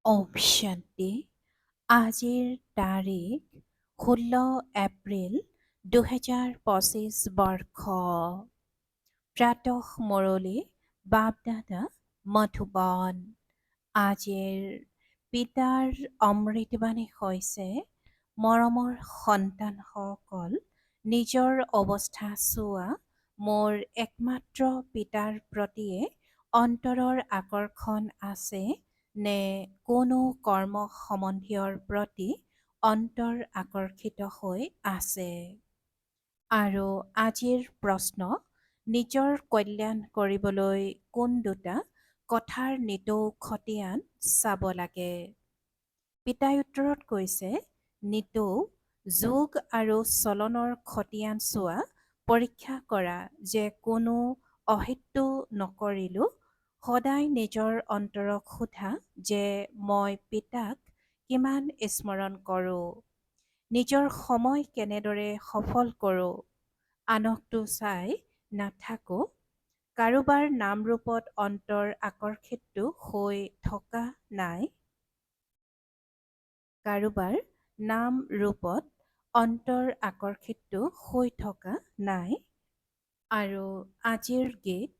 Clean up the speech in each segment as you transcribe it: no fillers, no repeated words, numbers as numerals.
ওম শান্তি। আজিৰ তাৰিখ 16 এপ্ৰিল 2025 বৰ্ষ। প্ৰাতঃ মুৰলী বাপদাদা মধুবন। আজিৰ পিতাৰ অমৃতবাণী হৈছে, মৰমৰ সন্তানসকল, নিজৰ অৱস্থা চোৱা। মোৰ একমাত্ৰ পিতাৰ প্ৰতিয়ে অন্তৰৰ আকৰ্ষণ আছে নে কোনো কৰ্ম সম্বন্ধীয়ৰ প্ৰতি অন্তৰ আকৰ্ষিত হৈ আছে? আৰু আজিৰ প্ৰশ্ন, নিজৰ কল্যাণ কৰিবলৈ কোন দুটা কথাৰ নিতৌ খতিয়ান চাব লাগে? পিতাই উত্তৰত কৈছে, নিতৌ যোগ আৰু চলনৰ খতিয়ান চোৱা, পৰীক্ষা কৰা যে কোনো অহিতু নকৰিলো। সদায় নিজৰ অন্তৰক সোধা যে মই পিতাক কিমান স্মৰণ কৰোঁ, নিজৰ সময় কেনেদৰে সফল কৰোঁ, আনকতো চাই নাথাকো, কাৰোবাৰ নাম ৰূপত অন্তৰ আকৰ্ষিতটো হৈ থকা নাই, কাৰোবাৰ নাম ৰূপত অন্তৰ আকৰ্ষিতটো হৈ থকা নাই। আৰু আজিৰ গীত,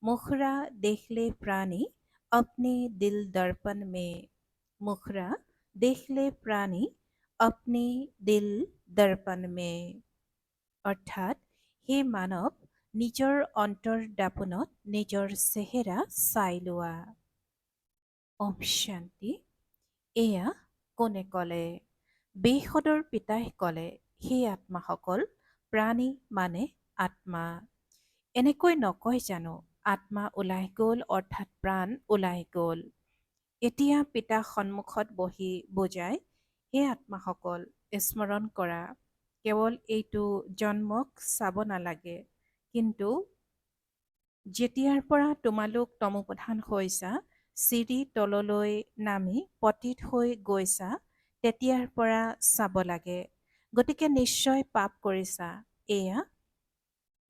মুখৰা দেখলে প্ৰাণী अपने दिल दर्पण में, মুখৰা দেখলে প্ৰাণী अपने दिल दर्पण में। অৰ্থাৎ, হে মানৱ, নিজৰ অন্তৰ দাপোনত নিজৰ চেহেৰা চাই লোৱা। ওম শান্তি। এয়া কোনে ক'লে? বেসদৰ পিতাই ক'লে, হে আত্মাসকল, প্ৰাণী মানে আত্মা। এনেকৈ নকয় জানো, আত্মা ওলাই গ'ল অৰ্থাৎ প্ৰাণ ওলাই গ'ল। এতিয়া পিতা সন্মুখত বহি বুজায়, হে আত্মাসকল, স্মৰণ কৰা। কেৱল এইটো জন্মক চাব নালাগে, কিন্তু যেতিয়াৰ পৰা তোমালোক তমোপ্ৰধান হৈছা, চিৰি তললৈ নামি পতিত হৈ গৈছা, তেতিয়াৰ পৰা চাব লাগে। গতিকে নিশ্চয় পাপ কৰিছা, এয়া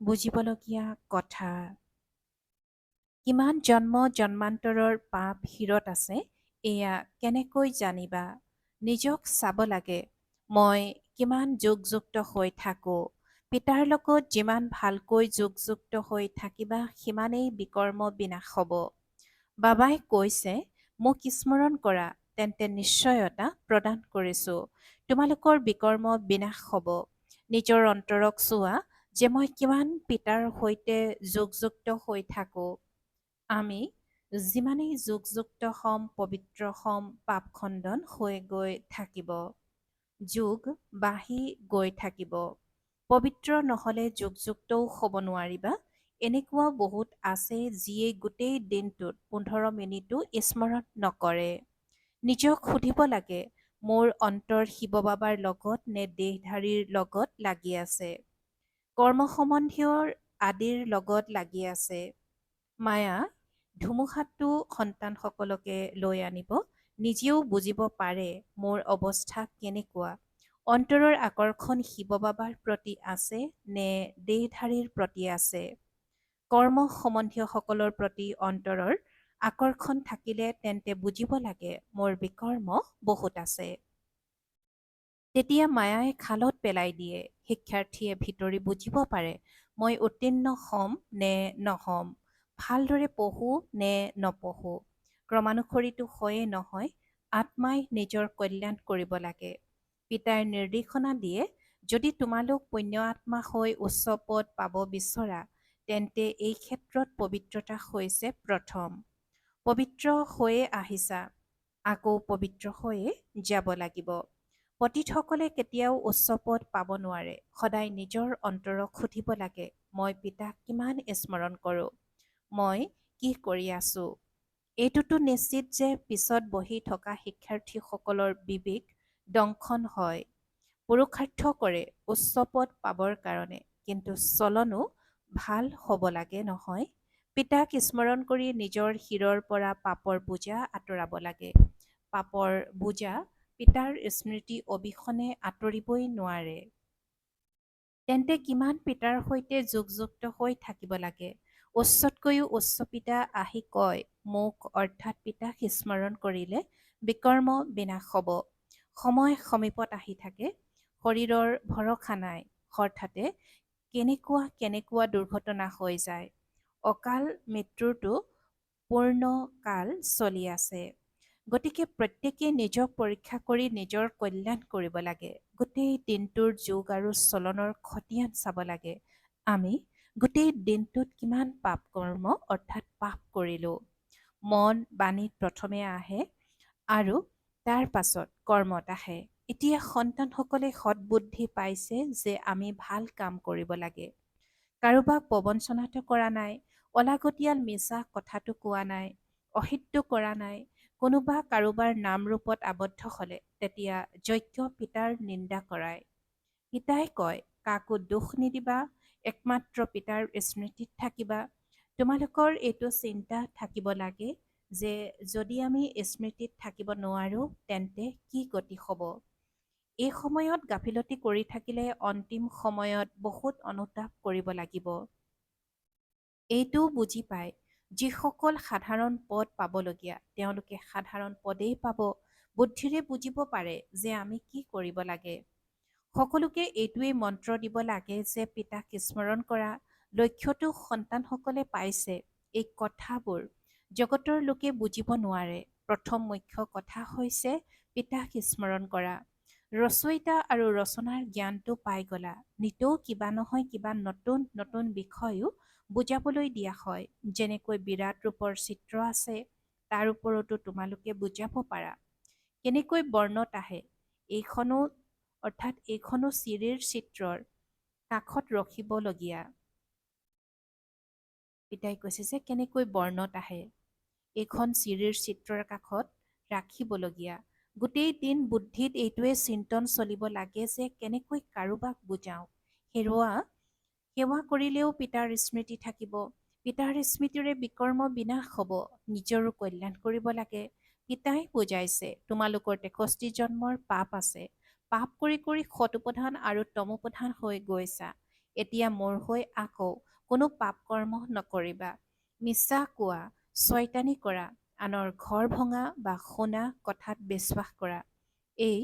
বুজিবলগীয়া কথা। কিমান জন্ম জন্মান্তৰৰ পাপ শিৰত আছে, এয়া কেনেকৈ জানিবা? নিজক চাব লাগে, মই কিমান যোগযুক্ত হৈ থাকোঁ। পিতাৰ লগত যিমান ভালকৈ যোগযুক্ত হৈ থাকিবা, সিমানেই বিকৰ্ম বিনাশ হ'ব। বাবাই কৈছে, মোক স্মৰণ কৰা, তেন্তে নিশ্চয়তা প্ৰদান কৰিছোঁ, তোমালোকৰ বিকৰ্ম বিনাশ হ'ব। নিজৰ অন্তৰক চোৱা যে মই কিমান পিতাৰ সৈতে যোগযুক্ত হৈ থাকোঁ। আমি যিমানেই যোগযুক্ত হ'ম, পবিত্ৰ হ'ম, পাপ খণ্ডন হৈ গৈ থাকিব, যোগ বাঢ়ি গৈ থাকিব। পবিত্ৰ নহ'লে যোগযুক্তও হ'ব নোৱাৰিবা। এনেকুৱা বহুত আছে যিয়ে গোটেই দিনটোত 15 মিনিটো স্মৰণ নকৰে। নিজক সুধিব লাগে, মোৰ অন্তৰ শিৱ বাবাৰ লগত নে দেহধাৰীৰ লগত লাগি আছে, কৰ্ম সম্বন্ধীয়ৰ আদিৰ লগত লাগি আছে। মায়া ধুমুহাটো সন্তানসকলকে লৈ আনিব, নিজেও বুজিব পাৰে মোৰ অৱস্থা কেনেকুৱা, অন্তৰৰ আকৰ্ষণ শিৱ বাবাৰ প্ৰতি আছে নে দেহধাৰীৰ প্ৰতি আছে। কৰ্ম সম্বন্ধীয়সকলৰ প্ৰতি অন্তৰৰ আকৰ্ষণ থাকিলে তেন্তে বুজিব লাগে মোৰ বিকৰ্ম বহুত আছে। তেতিয়া মায়াই খালত পেলাই দিয়ে। শিক্ষাৰ্থীয়ে ভিতৰি বুজিব পাৰে, মই উত্তীৰ্ণ হ'ম নে নহ'ম, ভালদৰে পঢ়ো নে নপঢ়ো। ক্ৰমানুসৰিতো হয়েই নহয়, আত্মাই নিজৰ কল্যাণ কৰিব লাগে। পিতাই নিৰ্দেশনা দিয়ে, যদি তোমালোক পুণ্য আত্মা হৈ উচ্চ পদ পাব বিচৰা, তেন্তে এই ক্ষেত্ৰত পবিত্ৰতা হৈছে প্ৰথম। পবিত্ৰ হৈয়ে আহিছা, আকৌ পবিত্ৰ হৈয়ে যাব লাগিব। পতিতসকলে কেতিয়াও উচ্চ পদ পাব নোৱাৰে। সদায় নিজৰ অন্তৰক সুধিব লাগে, মই পিতাক কিমান স্মৰণ কৰোঁ, মই কি কৰি আছোঁ। এইটোতো নিশ্চিত যে পিছত বহি থকা শিক্ষাৰ্থীসকলৰ বিবেক দংশন হয়। পুৰুষাৰ্থ কৰে উচ্চ পদ পাবৰ কাৰণে, কিন্তু চলনো ভাল হ'ব লাগে নহয়। পিতাক স্মৰণ কৰি নিজৰ শিৰৰ পৰা পাপৰ বোজা আঁতৰাব লাগে। পাপৰ বোজা পিতাৰ স্মৃতি অবিহনে আঁতৰিবই নোৱাৰে। তেন্তে কিমান পিতাৰ সৈতে যোগযুক্ত হৈ থাকিব লাগে। উচ্চতকৈও উচ্চ পিতা আহি কয়, মোক অৰ্থাৎ পিতাক স্মৰণ কৰিলে বিকৰ্ম বিনাশ হ'ব। সময় সমীপত আহি থাকে, শৰীৰৰ ভৰসা নাই, হঠাতে কেনেকুৱা কেনেকুৱা দুৰ্ঘটনা হৈ যায়। অকাল মৃত্যুৰটো পূৰ্ণ কাল চলি আছে। গতিকে প্ৰত্যেকে নিজক পৰীক্ষা কৰি নিজৰ কল্যাণ কৰিব লাগে। গোটেই দিনটোৰ যোগ আৰু চলনৰ খতিয়ান চাব লাগে। আমি গোটেই দিনটোত কিমান পাপ কৰ্ম অৰ্থাৎ পাপ কৰিলোঁ। মন বাণীত প্ৰথমে আহে আৰু তাৰ পাছত কৰ্মত আহে। এতিয়া সন্তানসকলে সৎবুদ্ধি পাইছে যে আমি ভাল কাম কৰিব লাগে। কাৰোবাক প্ৰবঞ্চনাটো কৰা নাই, অলাগতিয়াল মিছা কথাটো কোৱা নাই, অহিত্য কৰা নাই। কোনোবা কাৰোবাৰ নাম ৰূপত আবদ্ধ হ'লে তেতিয়া যজ্ঞ পিতাৰ নিন্দা কৰায়। পিতাই কয়, কাকো দুখ নিদিবা, একমাত্ৰ পিতাৰ স্মৃতিত থাকিবা। তোমালোকৰ এইটো চিন্তা থাকিব লাগে যে যদি আমি স্মৃতিত থাকিব নোৱাৰোঁ তেন্তে কি গতি হ'ব। এই সময়ত গাফিলতি কৰি থাকিলে অন্তিম সময়ত বহুত অনুতাপ কৰিব লাগিব। এইটোও বুজি পায়, যিসকল সাধাৰণ পদ পাবলগীয়া তেওঁলোকে সাধাৰণ পদেই পাব। বুদ্ধিৰে বুজিব পাৰে যে আমি কি কৰিব লাগে। সকলোকে এইটোৱেই মন্ত্ৰ দিব লাগে যে পিতাক স্মৰণ কৰা। লক্ষ্যটো সন্তানসকলে পাইছে। এই কথাবোৰ জগতৰ লোকে বুজিব নোৱাৰে। প্ৰথম মুখ্য কথা হৈছে পিতাক স্মৰণ কৰা। ৰচয়িতা আৰু ৰচনাৰ জ্ঞানটো পাই গলা। নিতৌ কিবা নহয় কিবা নতুন নতুন বিষয়ো বুজাবলৈ দিয়া হয়। যেনেকৈ বিৰাট ৰূপৰ চিত্ৰ আছে, তাৰ ওপৰতো তোমালোকে বুজাব পাৰা। কেনেকৈ বৰ্ণত আহে, এইখনো অৰ্থাৎ এইখনো চিৰিৰ চিত্ৰৰ কাষত ৰখিবলগীয়া। পিতাই কৈছে যে কেনেকৈ বৰ্ণত আহে, এইখন চিৰিৰ চিত্ৰৰ কাষত ৰাখিবলগীয়া। গোটেই দিন বুদ্ধিত এইটোৱে চিন্তন চলিব লাগে যে কেনেকৈ কাৰোবাক বুজাওঁ। সেৱা কৰিলেও পিতাৰ স্মৃতি থাকিব। পিতাৰ স্মৃতিৰে বিকৰ্ম বিনাশ হ'ব। নিজৰো কল্যাণ কৰিব লাগে। পিতাই বুজাইছে, তোমালোকৰ 63 জন্মৰ পাপ আছে। পাপ কৰি কৰি সতোপ্ৰধান আৰু তমোপ্ৰধান হৈ গৈছা। এতিয়া মোৰ হৈ আকৌ কোনো পাপ কৰ্ম নকৰিবা। মিছা কোৱা, ছয়তানি কৰা, আনৰ ঘৰ ভঙা বা শুনা কথাত বিশ্বাস কৰা। এই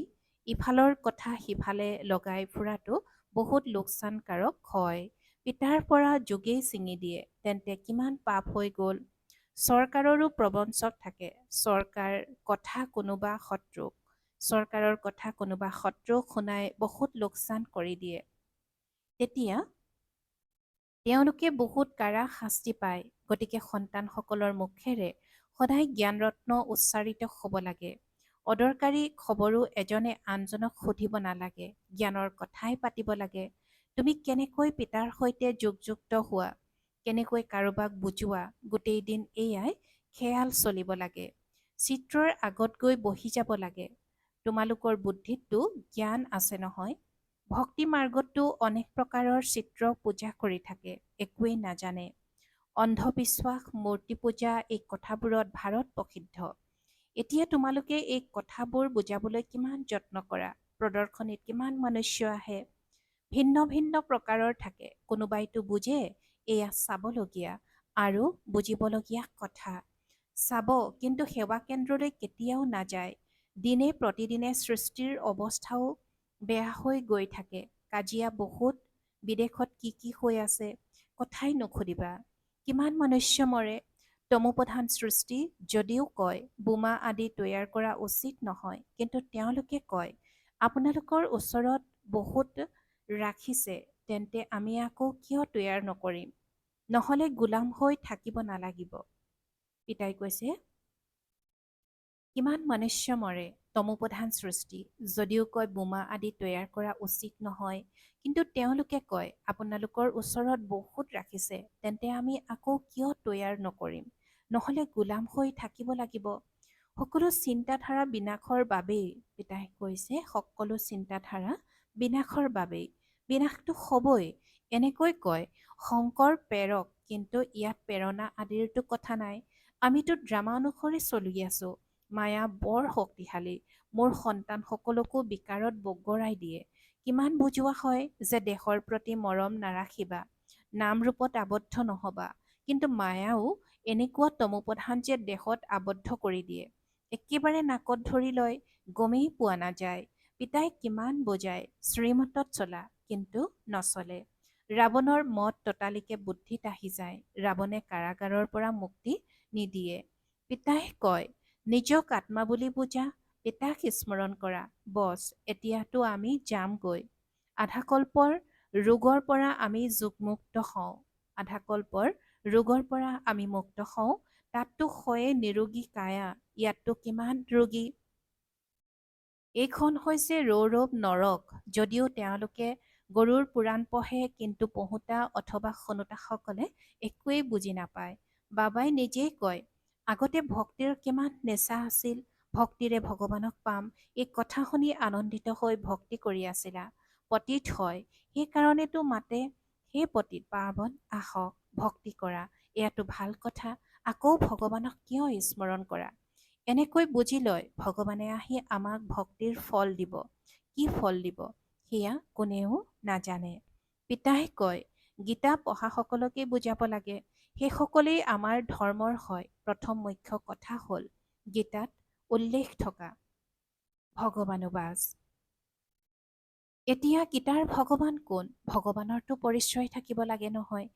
ইফালৰ কথা সিফালে লগাই ফুৰাটো বহুত লোকচানকাৰক হয়। পিতাৰ পৰা যোগেই ছিঙি দিয়ে তেন্তে কিমান পাপ হৈ গ'ল। চৰকাৰৰো প্ৰবঞ্চক থাকে। চৰকাৰৰ কথা কোনোবা শত্ৰুক শুনাই বহুত লোকচান কৰি দিয়ে। তেতিয়া তেওঁলোকে বহুত কাঢ়া শাস্তি পায়। গতিকে সন্তানসকলৰ মুখেৰে সদায় জ্ঞানৰত্ন উচ্চাৰিত হ'ব লাগে। অদৰকাৰী খবৰো এজনে আনজনক সুধিব নালাগে। জ্ঞানৰ কথাই পাতিব লাগে। তুমি কেনেকৈ পিতাৰ সৈতে যোগযুক্ত হোৱা, কেনেকৈ কাৰোবাক বুজোৱা, গোটেই দিন এয়াই খেয়াল চলিব লাগে। চিত্ৰৰ আগত গৈ বহি যাব লাগে। তোমালোকৰ বুদ্ধিততো জ্ঞান আছে নহয়। ভক্তি মাৰ্গততো অনেক প্ৰকাৰৰ চিত্ৰ পূজা কৰি থাকে, একোৱেই নাজানে। অন্ধবিশ্বাস, মূৰ্তি পূজা এই কথাবোৰত ভাৰত প্ৰসিদ্ধ। এতিয়া তোমালোকে এই কথাবোৰ বুজাবলৈ কিমান যত্ন কৰা। প্ৰদৰ্শনীত কিমান মনুষ্য আহে, ভিন্ন ভিন্ন প্ৰকাৰৰ থাকে। কোনোবাইতো বুজে, এয়া চাবলগীয়া আৰু বুজিবলগীয়া কথা। চাব, কিন্তু সেৱা কেন্দ্ৰলৈ কেতিয়াও নাযায়। দিনে প্ৰতিদিনে সৃষ্টিৰ অৱস্থাও বেয়া হৈ গৈ থাকে। কাজিয়া বহুত, বিদেশত কি কি হৈ আছে কথাই নুসুধিবা। কিমান মনুষ্য মৰে। তমোপ্ৰধান সৃষ্টি যদিও কয় বোমা আদি তৈয়াৰ কৰা উচিত নহয়, কিন্তু তেওঁলোকে কয় আপোনালোকৰ ওচৰত বহুত ৰাখিছে, তেন্তে আমি আকৌ কিয় তৈয়াৰ নকৰিম, নহ'লে গোলাম হৈ থাকিব নালাগিব। পিতাই কৈছে কিমান মনুষ্য মৰে। তমোপ্ৰধান সৃষ্টি যদিও কয় বোমা আদি তৈয়াৰ কৰা উচিত নহয়, কিন্তু তেওঁলোকে কয় আপোনালোকৰ ওচৰত বহুত ৰাখিছে, তেন্তে আমি আকৌ কিয় তৈয়াৰ নকৰিম, নহ'লে গোলাম হৈ থাকিব লাগিব। সকলো চিন্তাধাৰা বিনাশৰ বাবেই। পিতাই কৈছে সকলো চিন্তাধাৰা বিনাশৰ বাবেই। বিনাশটো হ'বই। এনেকৈ কয় শংকৰ প্ৰেৰক, কিন্তু ইয়াত প্ৰেৰণা আদিৰতো কথা নাই। আমিতো ড্ৰামা অনুসৰি চলি আছো। মায়া বৰ শক্তিশালী। মোৰ সন্তানসকলকো বিকাৰত বগৰাই দিয়ে। কিমান বুজোৱা হয় যে দেশৰ প্ৰতি মৰম নাৰাখিবা, নাম ৰূপত আবদ্ধ নহবা, কিন্তু মায়াও এনেকুৱা তমোপ্ৰধান যে দেহত আবদ্ধ কৰি দিয়ে। একেবাৰে নাকত ধৰি লয়, গমেই পোৱা নাযায়। পিতাই কিমান বুজায়, শ্ৰীমতত চলা, কিন্তু নচলে। ৰাৱণৰ মত ততালিকে বুদ্ধিত আহি যায়। ৰাৱণে কাৰাগাৰৰ পৰা মুক্তি নিদিয়ে। পিতাই কয়, নিজক আত্মা বুলি বুজা, পিতাক স্মৰণ কৰা। বছ, এতিয়াতো আমি যামগৈ। আধাকল্পৰ ৰোগৰ পৰা আমি যোগমুক্ত হওঁ। আধাকল্পৰ ৰোগৰ পৰা আমি মুক্ত হওঁ। তাততো হয়ে নিৰোগী কায়া, ইয়াততো কিমান ৰোগী। এইখন হৈছে ৰৌৰৱ নৰক। যদিও তেওঁলোকে গৰুৰ পুৰাণ পঢ়ে, কিন্তু পঢ়োতা অথবা শুনোতাসকলে একোৱেই বুজি নাপায়। বাবাই নিজেই কয়, আগতে ভক্তিৰ কিমান নেচা আছিল, ভক্তিৰে ভগৱানক পাম, এই কথা শুনি আনন্দিত হৈ ভক্তি কৰি আছিলা। পতিত হয়, সেইকাৰণেতো মাতে, হে পতিত পাৰ্বন আহক, ভক্তি কৰা, এয়াতো ভাল কথা, আকৌ ভগৱানক কিয় স্মৰণ কৰা। এনেকৈ বুজি লয়, ভগৱানে আহি আমাক ভক্তিৰ ফল দিব। কি ফল দিব সেয়া কোনেও নাজানে। পিতাই কয়, গীতা পঢ়াসকলকে বুজাব লাগে, সেইসকলেই আমাৰ ধৰ্মৰ হয়। প্ৰথম মুখ্য কথা হ'ল গীতাত উল্লেখ থকা ভগৱানুবাজ। এতিয়া গীতাৰ ভগৱান কোন? ভগৱানৰতো পৰিচয় থাকিব লাগে নহয়।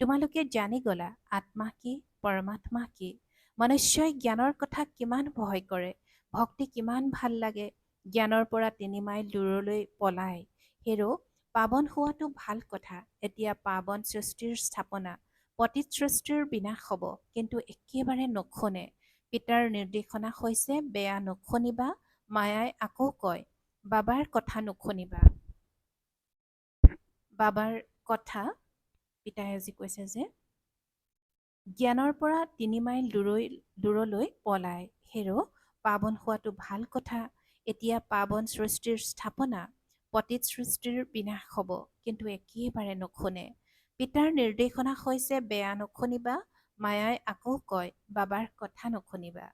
তোমালোকে জানি গলা আত্মা কি, পৰমাত্মা কি। মনুষ্যই জ্ঞানৰ কথা কিমান ভয় কৰে, ভক্তি কিমান ভাল লাগে, জ্ঞানৰ পৰা ৩ মাইল দূৰলৈ পলায়। হেৰ' পাৱন হোৱাটো ভাল কথা। এতিয়া পাৱন সৃষ্টিৰ স্থাপনা, পতিত সৃষ্টিৰ বিনাশ হ'ব, কিন্তু একেবাৰে নুশুনে। পিতাৰ নিৰ্দেশনা হৈছে বেয়া নুশুনিবা। মায়াই আকৌ কয়, বাবাৰ কথা নুশুনিবা। বাবাৰ কথা পিতাই আজি কৈছে যে জ্ঞানৰ পৰা ৩ মাইল দূৰলৈ পলায়। হেৰ' পাৱন হোৱাটো ভাল কথা। এতিয়া পাৱন সৃষ্টিৰ স্থাপনা, পতিত সৃষ্টিৰ বিনাশ হ'ব, কিন্তু একেবাৰে নুশুনে। পিতাৰ নিৰ্দেশনা হৈছে বেয়া নুশুনিবা। মায়াই আকৌ কয়, বাবাৰ কথা নুশুনিবা।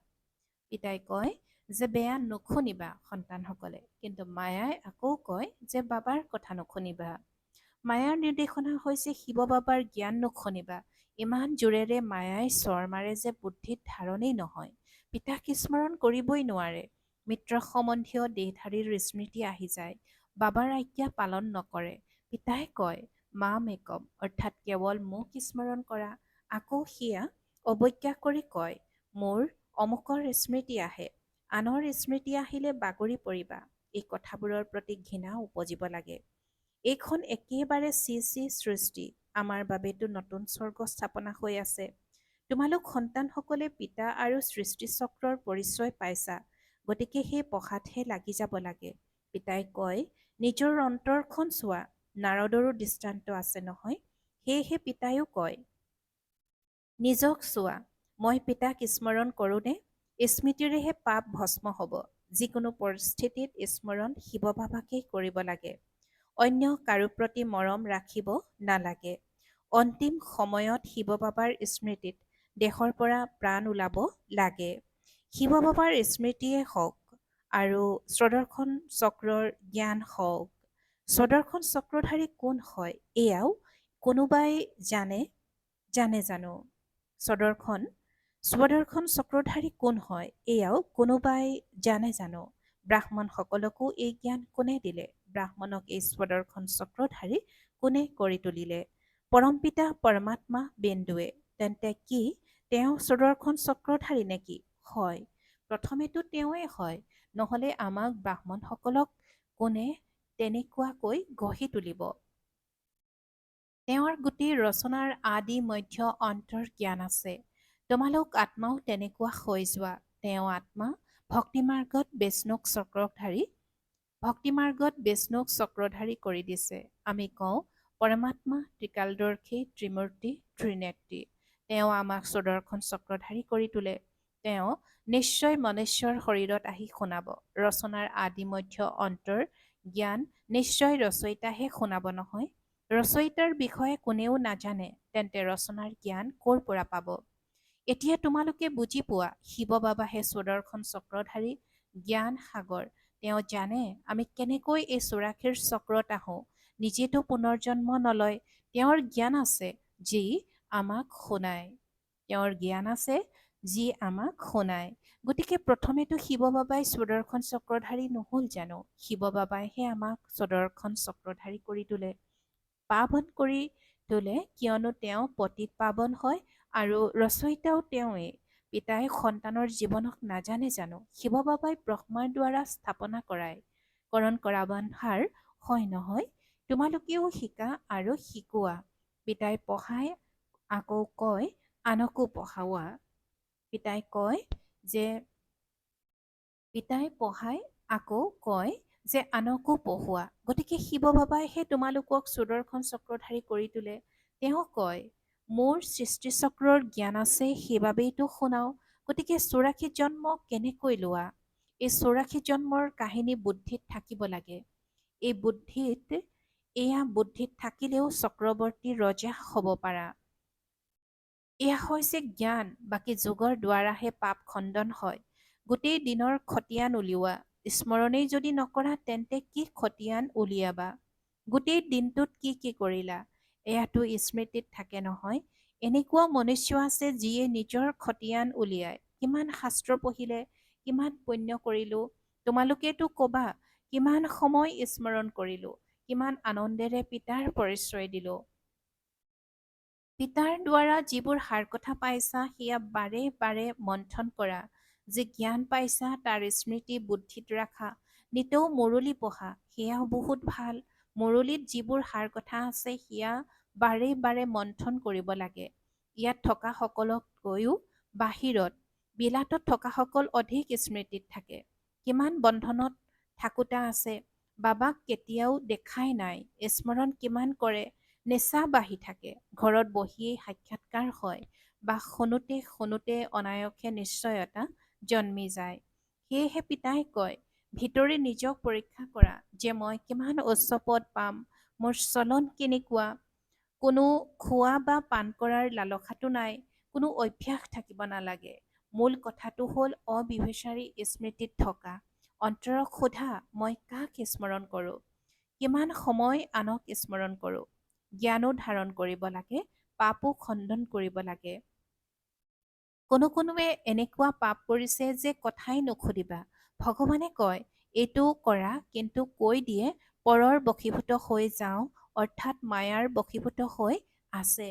পিতাই কয় যে বেয়া নুশুনিবা সন্তানসকলে, কিন্তু মায়াই আকৌ কয় যে বাবাৰ কথা নুশুনিবা। মায়াৰ নিৰ্দেশনা হৈছে শিৱ বাবাৰ জ্ঞান নুশুনিবা। ইমান জোৰেৰে মায়াই স্বৰ মাৰে যে বুদ্ধিত ধাৰণেই নহয়। পিতাক স্মৰণ কৰিবই নোৱাৰে। মিত্ৰ সম্বন্ধীয় দেহধাৰীৰ স্মৃতি আহি যায়। বাবাৰ আজ্ঞা পালন নকৰে। পিতাই কয়, মাম একম, অৰ্থাৎ কেৱল মোক স্মৰণ কৰা। আকৌ সেয়া অৱজ্ঞা কৰি কয়, মোৰ অমুকৰ স্মৃতি আহে, আনৰ স্মৃতি আহিলে বাগৰি পৰিবা। এই কথাবোৰৰ প্ৰতি ঘৃণা উপজিব লাগে। এইখন একেবাৰে চি সৃষ্টি। আমাৰ বাবেতো নতুন স্বৰ্গ স্থাপনা হৈ আছে। তোমালোক সন্তানসকলে পিতা আৰু সৃষ্টিচক্ৰৰ পৰিচয় পাইছা, গতিকে সেই পঢ়াতহে লাগি যাব লাগে। পিতাই কয়, নিজৰ অন্তৰখন চোৱা। নাৰদৰো দৃষ্টান্ত আছে নহয়। সেয়েহে পিতায়ো কয়, নিজক চোৱা। মই পিতাক স্মৰণ কৰোঁনে? স্মৃতিৰেহে পাপ ভস্ম হ'ব। যিকোনো পৰিস্থিতিত স্মৰণ শিৱ বাবাকেই কৰিব লাগে। অন্য কাৰো প্ৰতি মৰম ৰাখিব নালাগে। অন্তিম সময়ত শিৱ বাবাৰ স্মৃতিত দেহৰ পৰা প্ৰাণ ওলাব লাগে। শিৱ বাবাৰ স্মৃতিয়ে হওক আৰু স্বদৰ্শন চক্ৰৰ জ্ঞান হওক। স্বদৰ্শন চক্ৰধাৰী কোন হয়, এয়াও কোনোবাই জানে জানো? স্বদৰ্শন চক্ৰধাৰী কোন হয়, এয়াও কোনোবাই জানে জানো? ব্ৰাহ্মণসকলকো এই জ্ঞান কোনে দিলে? ব্ৰাহ্মণক এই স্বদৰ্শন চক্ৰধাৰী কোনে কৰি তুলিলে? পৰমপিতা পৰমাত্মা বিন্দুৱে। তেন্তে কি তেওঁ স্বদৰ্শন চক্ৰধাৰী নেকি? হয়, প্ৰথমেতো তেওঁৱে হয়, নহ'লে আমাক ব্ৰাহ্মণসকলক কোনে তেনেকুৱাকৈ গঢ়ি তুলিব? তেওঁৰ গোটেই ৰচনাৰ আদি মধ্য অন্তৰ জ্ঞান আছে। তোমালোক আত্মাও তেনেকুৱা হৈ যোৱা। তেওঁ আত্মা ভক্তিমাৰ্গত বিষ্ণুক চক্ৰধাৰী কৰি দিছে। আমি কওঁ পৰমাত্মা ত্ৰিকালদৰ্শী, ত্ৰিমূৰ্তি, ত্ৰিনেত্ৰী। তেওঁ আমাক সুদৰ্শন চক্ৰধাৰী কৰি তোলে। তেওঁ নিশ্চয় মনুষ্যৰ শৰীৰত আহি শুনাব। ৰচনাৰ আদি মধ্য অন্তৰ জ্ঞান নিশ্চয় ৰচয়িতাহে শুনাব নহয়। ৰচয়িতাৰ বিষয়ে কোনেও নাজানে, তেন্তে ৰচনাৰ জ্ঞান ক'ৰ পৰা পাব? এতিয়া তোমালোকে বুজি পোৱা, শিৱ বাবাহে সুদৰ্শন চক্ৰধাৰী, জ্ঞান সাগৰ। তেওঁ জানে আমি কেনেকৈ এই ৮৪ চক্ৰত আহোঁ। নিজেতো পুনৰ্জন্ম নলয়। তেওঁৰ জ্ঞান আছে, যি আমাক শুনায়। তেওঁৰ জ্ঞান আছে যি আমাক শুনায়। গতিকে প্ৰথমেতো শিৱ বাবাই সুদৰ্শন চক্ৰধাৰী নহ'ল জানো? শিৱ বাবাইহে আমাক সুদৰ্শন চক্ৰধাৰী কৰি তোলে, পাৱন কৰি তোলে, কিয়নো তেওঁ পতিত পাৱন হয় আৰু ৰচয়িতাও তেওঁৱেই। পিতাই সন্তানৰ জীৱনক নাজানে জানো? শিৱ বাবাই ব্ৰহ্মাৰ দ্বাৰা স্থাপনা কৰায়, কৰণ কৰাবনহাৰ হয় নহয়? তোমালোকেও শিকা আৰু শিকোৱা। পিতাই পঢ়ায়, আকৌ কয় আনকো পঢ়াওৱা। পিতাই কয় যে পিতাই পঢ়ায়, আকৌ কয় যে আনকো পঢ়োৱা। গতিকে শিৱ বাবাইহে তোমালোকক সুদৰ্শন চক্ৰধাৰী কৰি তোলে। তেওঁ কয় মোৰ সৃষ্টিচক্ৰৰ জ্ঞান আছে, সেইবাবেইতো শুনাও। গতিকে 84 জন্ম কেনেকৈ লোৱা? এই 84 জন্মৰ কাহিনী বুদ্ধিত থাকিব লাগে। এই বুদ্ধিত থাকিলেও চক্ৰৱৰ্তী ৰজা হ'ব পাৰা। এয়া হৈছে জ্ঞান, বাকী যোগৰ দ্বাৰাহে পাপ খণ্ডন হয়। গোটেই দিনৰ খতিয়ান উলিওৱা, স্মৰণেই যদি নকৰা তেন্তে কি খতিয়ান উলিয়াবা? গোটেই দিনটোত কি কৰিলা? এয়াতো স্মৃতিত থাকে নহয়। এনেকুৱা মনুষ্য আছে যিয়ে নিজৰ খতিয়ান উলিয়ায়। কিমান শাস্ত্ৰ পঢ়িলে, কিমান পুণ্য কৰিলো, তোমালোকেতো কবা কিমান সময় স্মৰণ কৰিলো, কিমান আনন্দেৰে পিতাৰ পৰিচয় দিলো। পিতাৰ দ্বাৰা যিবোৰ সাৰ কথা পাইছা সেয়া বাৰে বাৰে মন্থন কৰা। যি জ্ঞান পাইছা তাৰ স্মৃতি বুদ্ধিত ৰাখা। নিতৌ মুৰলী পঢ়া, সেয়াও বহুত ভাল। মুৰলীত যিবোৰ সাৰ কথা আছে সেয়া বাৰে বাৰে মন্থন কৰিব লাগে। ইয়াত থকাসকলতকৈও বাহিৰত বিলাতত থকাসকল অধিক স্মৃতিত থাকে। কিমান বন্ধনত থাকোতা আছে, বাবাক কেতিয়াও দেখাই নাই, স্মৰণ কিমান কৰে, নিচা বাঢ়ি থাকে, ঘৰত বহিয়েই সাক্ষাৎকাৰ হয়, বা শুনোতে শুনোতে অনায়সে নিশ্চয়তা জন্মি যায়। সেয়েহে পিতাই কয় ভিতৰি নিজক পৰীক্ষা কৰা যে মই কিমান উচ্চ পদ পাম, মোৰ চলন কেনেকুৱা। কোনো খোৱা বা পান কৰাৰ লালসাটো নাই, কোনো অভ্যাস থাকিব নালাগে। মূল কথাটো হ'ল অবিবেচাৰী স্মৃতিত থকা। অন্তৰক সোধা মই কাক স্মৰণ কৰোঁ, কিমান সময় আনক স্মৰণ কৰোঁ। জ্ঞানো ধাৰণ কৰিব লাগে, পাপো খণ্ডন কৰিব লাগে। কোনোৱে এনেকুৱা পাপ কৰিছে যে কথাই নুসুধিবা। ভগৱানে কয় এইটো কৰা, কিন্তু কৈ দিয়ে পৰৰ বশীভূত হৈ যাওঁ, অৰ্থাৎ মায়াৰ বশীভূত হৈ আছে।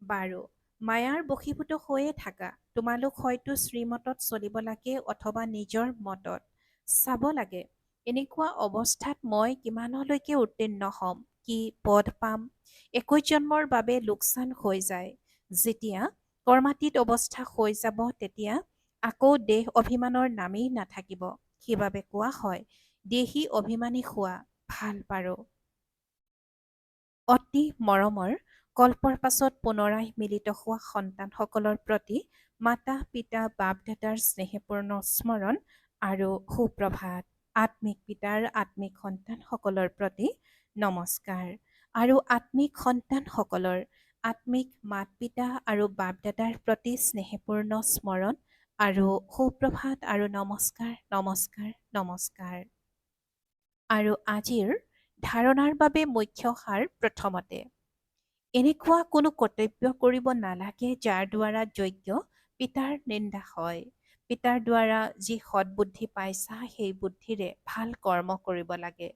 বাৰু, মায়াৰ বশীভূত হৈয়ে থাকা। তোমালোক হয়তো শ্ৰীমতত চলিব লাগে অথবা নিজৰ মতত চাব লাগে। এনেকুৱা অৱস্থাত মই কিমানলৈকে উত্তীৰ্ণ হ'ম, কি পদ পাম? 21 জন্মৰ বাবে লোকচান হৈ যায়। যেতিয়া কৰ্মাতীত অৱস্থা হৈ যাব তেতিয়া আকৌ দেহ অভিমানৰ নামেই নাথাকিব। সেইবাবে কোৱা হয় দেহী অভিমানী হোৱা ভাল পাৰো। অতি মৰমৰ কল্পৰ পাছত পুনৰাই মিলিত হোৱা সন্তানসকলৰ প্ৰতি মাতা পিতা বাপ দাদাৰ স্নেহপূৰ্ণ স্মৰণ আৰু সুপ্ৰভাত। আত্মিক পিতাৰ আত্মিক সন্তানসকলৰ প্ৰতি নমস্কাৰ আৰু আত্মিক সন্তানসকলৰ আত্মিক মাত পিতা আৰু বাপ দাদাৰ প্ৰতি স্নেহপূৰ্ণ স্মৰণ আৰু সুপ্ৰভাত আৰু নমস্কাৰ নমস্কাৰ নমস্কাৰ। আৰু আজিৰ ধাৰণাৰ বাবে মুখ্য সাৰ প্ৰথমতে, এনেকুৱা কোনো কৰ্তব্য কৰিব নালাগে যাৰ দ্বাৰা যজ্ঞ পিতাৰ নিন্দা হয়। পিতাৰ দ্বাৰা যি সৎবুদ্ধি পাইছা সেই বুদ্ধিৰে ভাল কৰ্ম কৰিব লাগে,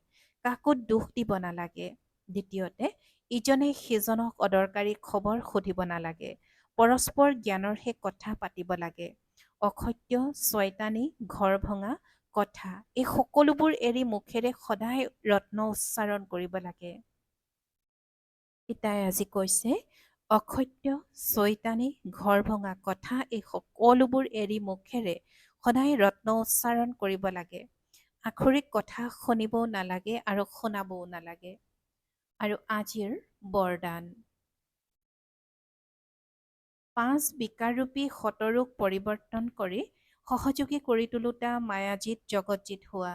কাকো দোষ দিব নালাগে। দ্বিতীয়তে, ইজনে সিজনক অদৰকাৰী খবৰ সুধিব নালাগে, পৰস্পৰ জ্ঞানৰহে কথা পাতিব লাগে। অসত্য, ছয়তানী, ঘৰ ভঙা কথা এই সকলোবোৰ এৰি মুখেৰে সদায় ৰত্ন উচ্চাৰণ কৰিব লাগে। পিতাই আজি কৈছে অসত্য, ছয়তানী, ঘৰ ভঙা কথা এই সকলোবোৰ এৰি মুখেৰে সদায় ৰত্ন উচ্চাৰণ কৰিব লাগে। আখৰিক কথা শুনিবও নালাগে আৰু শুনাবও নালাগে। আৰু আজিৰ বৰদান, 5 বিকাৰৰূপী শতৰোগ পৰিৱৰ্তন কৰি সহযোগী কৰি তোলোতা মায়াজিত জগতজিত হোৱা।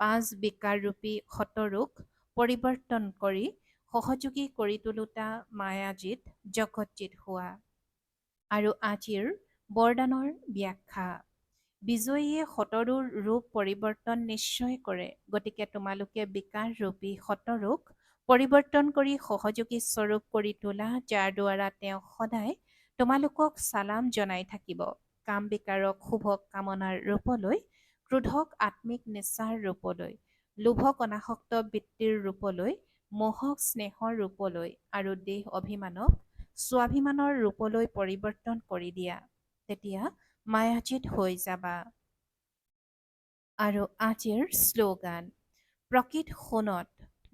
5 বিকাৰৰূপী শতৰোগ পৰিৱৰ্তন কৰি সহযোগী কৰি তোলোতা মায়াজিত জগতজিত হোৱা। আৰু আজিৰ বৰদানৰ ব্যাখ্যা, বিজয়ীয়ে শতৰো ৰূপ পৰিৱৰ্তন নিশ্চয় কৰে, গতিকে তোমালোকে বিকাৰৰূপী শতৰোগ পৰিৱৰ্তন কৰি সহযোগী স্বৰূপ কৰি তোলা, যাৰ দ্বাৰা তেওঁ সদায় তোমালোকক চালাম জনাই থাকিব। কাম বিকাৰক শুভ কামনাৰ ৰূপলৈ, ক্ৰোধক আত্মিক নিচাৰ ৰূপলৈ, লোভক অনাসক্ত বৃত্তিৰ ৰূপলৈ, মোহক স্নেহৰ ৰূপলৈ আৰু দেহ অভিমানক স্বাভিমানৰ ৰূপলৈ পৰিৱৰ্তন কৰি দিয়া। তেতিয়া মায়াজিত হৈ যাবা। আৰু আজিৰ শ্লোগান, প্ৰকৃত সোণত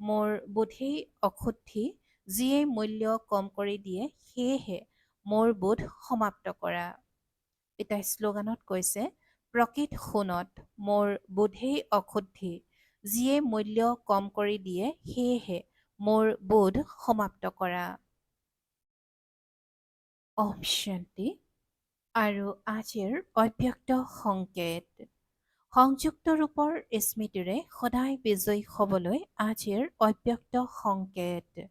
মোৰ বোধেই অশুদ্ধি, যিয়ে মূল্য কম কৰি দিয়ে, সেয়েহে মোৰ বোধ সমাপ্ত কৰা। এতিয়া শ্লোগানত কৈছে, প্ৰকৃত সোণত মোৰ বোধেই অশুদ্ধি, যিয়ে মূল্য কম কৰি দিয়ে, সেয়েহে মোৰ বোধ সমাপ্ত কৰা। ওম শান্তি। আৰু আজিৰ অব্যক্ত সংকেত, সংযুক্ত ৰূপৰ স্মৃতিৰে সদায় বিজয়ী হ'বলৈ আজিৰ অব্যক্ত সংকেত।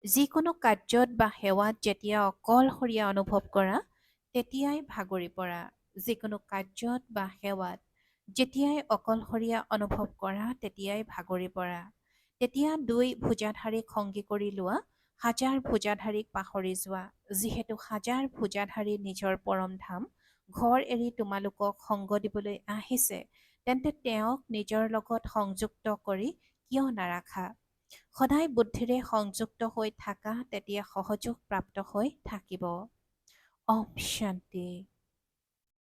যিকোনো কাৰ্যত বা সেৱাত যেতিয়া অকলশৰীয়া অনুভৱ কৰা, তেতিয়াই ভাগৰি পৰা। যিকোনো কাৰ্যত বা সেৱাত যেতিয়াই অকলশৰীয়া অনুভৱ কৰা, তেতিয়াই ভাগৰি পৰা। তেতিয়া দুই ভুজাধাৰীক সংগী কৰি লোৱা, হাজাৰ ভুজাধাৰীক পাহৰি যোৱা। যিহেতু হাজাৰ ভুজাধাৰী নিজৰ পৰম ধাম ঘৰ এৰি তোমালোকক সংগ দিবলৈ আহিছে, তেন্তে তেওঁক নিজৰ লগত সংযুক্ত কৰি কিয় নাৰাখা? সদায় বুদ্ধিৰে সংযুক্ত হৈ থাকা, তেতিয়া সহযোগ প্ৰাপ্ত হৈ থাকিব। ওম শান্তি।